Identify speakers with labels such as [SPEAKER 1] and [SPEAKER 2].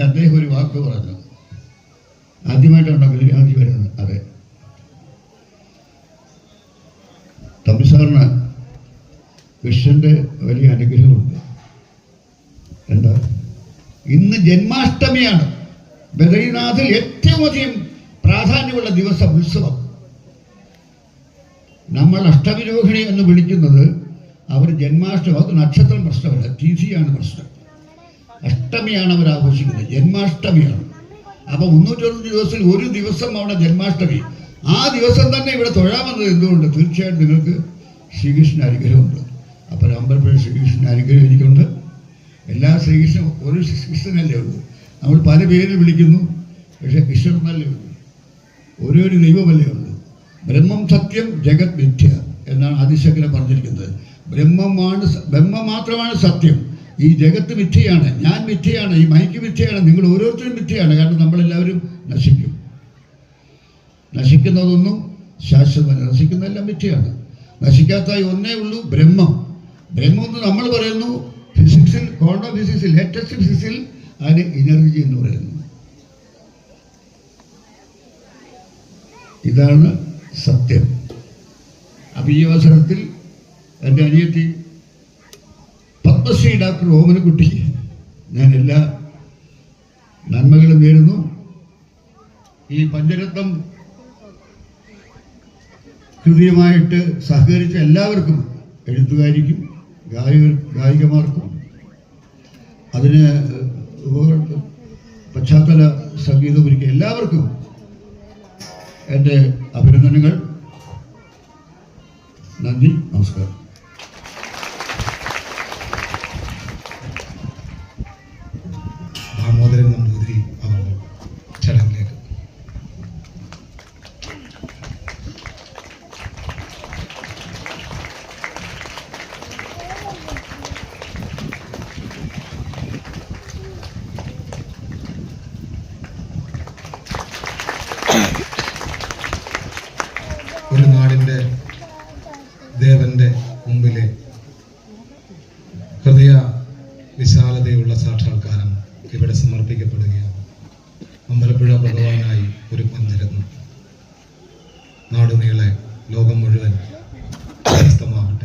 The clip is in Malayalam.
[SPEAKER 1] അദ്ദേഹം ഒരു വാക്ക് പറഞ്ഞു. ആദ്യമായിട്ടാണ് ഗുരുരാജി വരുന്നത്. അതെ, തമ്പി സാറിന് കൃഷ്ണന്റെ വലിയ അനുഗ്രഹമുണ്ട്. എന്താ, ഇന്ന് ജന്മാഷ്ടമിയാണ്. ബദരീനാഥിൽ ഏറ്റവും അധികം പ്രാധാന്യമുള്ള ദിവസം, ഉത്സവം. നമ്മൾ അഷ്ടമിരോഹിണി എന്ന് വിളിക്കുന്നത് അവർ ജന്മാഷ്ടമി, അത് നക്ഷത്രം പ്രശ്നമല്ല, തിഥിയാണ് പ്രശ്നം. അഷ്ടമിയാണ് അവർ ആഘോഷിക്കുന്നത്, ജന്മാഷ്ടമിയാണ്. അപ്പോൾ 360 ദിവസത്തിൽ ഒരു ദിവസം അവിടെ ജന്മാഷ്ടമി. ആ ദിവസം തന്നെ ഇവിടെ തൊഴാമെന്നത് എന്തുകൊണ്ട്? തീർച്ചയായിട്ടും നിങ്ങൾക്ക് ശ്രീകൃഷ്ണ അനുഗ്രഹമുണ്ട്. അപ്പോൾ അമ്പലപ്പുഴ ശ്രീകൃഷ്ണ അനുഗ്രഹം എനിക്കുണ്ട്. എല്ലാ ശ്രീകൃഷ്ണൻ ഒരു കൃഷ്ണനല്ലേ ഉള്ളൂ. നമ്മൾ പല പേരിൽ വിളിക്കുന്നു, പക്ഷേ കൃഷ്ണൻ എന്നല്ലേ ഉള്ളൂ, ഒരു ദൈവമല്ലേ ഉള്ളൂ. ബ്രഹ്മം സത്യം, ജഗത് മിഥ്യ എന്നാണ് ആദിശങ്കരൻ പറഞ്ഞിരിക്കുന്നത്. ബ്രഹ്മം മാത്രമാണ് സത്യം, ഈ ജഗത്ത് മിഥ്യയാണ്, ഞാൻ മിഥ്യയാണ്, ഈ മൈക്ക് മിഥ്യയാണ്, നിങ്ങൾ ഓരോരുത്തരും മിഥ്യയാണ്. കാരണം നമ്മളെല്ലാവരും നശിക്കും. നശിക്കുന്നതൊന്നും ശാശ്വതമല്ല, നശിക്കുന്നതെല്ലാം മിഥ്യയാണ്. നശിക്കാത്തായി ഒന്നേ ഉള്ളൂ, ബ്രഹ്മം. ബ്രഹ്മം എന്ന് നമ്മൾ പറയുന്നു ഫിസിക്സിൽ, ക്വാണ്ടം ഫിസിക്സിൽ, ലേറ്റസ്റ്റ് ഫിസിക്സിൽ അതിന് എനർജി എന്ന് പറയുന്നു. ഇതാണ് സത്യം. അപ്പം ഈ അവസരത്തിൽ എൻ്റെ അനിയത്തി പത്മശ്രീ ഡോക്ടർ ഓമനക്കുട്ടി ഞാൻ എല്ലാ നന്മകളും നേരുന്നു. ഈ പഞ്ചരത്നം കൃതിയുമായിട്ട് സഹകരിച്ച എല്ലാവർക്കും, എഴുത്തുകാരിക്കും ഗായികമാർക്കും അതിന് പശ്ചാത്തല സംഗീതം ഒരുക്കിയ എല്ലാവർക്കും എൻ്റെ അഭിനന്ദനങ്ങൾ. നന്ദി, നമസ്കാരം.
[SPEAKER 2] ദാമോദരൻ നമ്പൂതിരി അവർ ചടങ്ങിലേക്ക്. ഒരു നാടിൻ്റെ ദേവന്റെ മുമ്പിലെ ഹൃദയ വിശാലതയുള്ള സാക്ഷാത്കാരം ഇവിടെ സമർപ്പിക്കപ്പെടുകയാണ്. അമ്പലപ്പുഴ ഭഗവാനായി ഒരു പഞ്ചരത്നം നാടുനീളെ ലോകം മുഴുവൻ പ്രശസ്തമാകട്ടെ.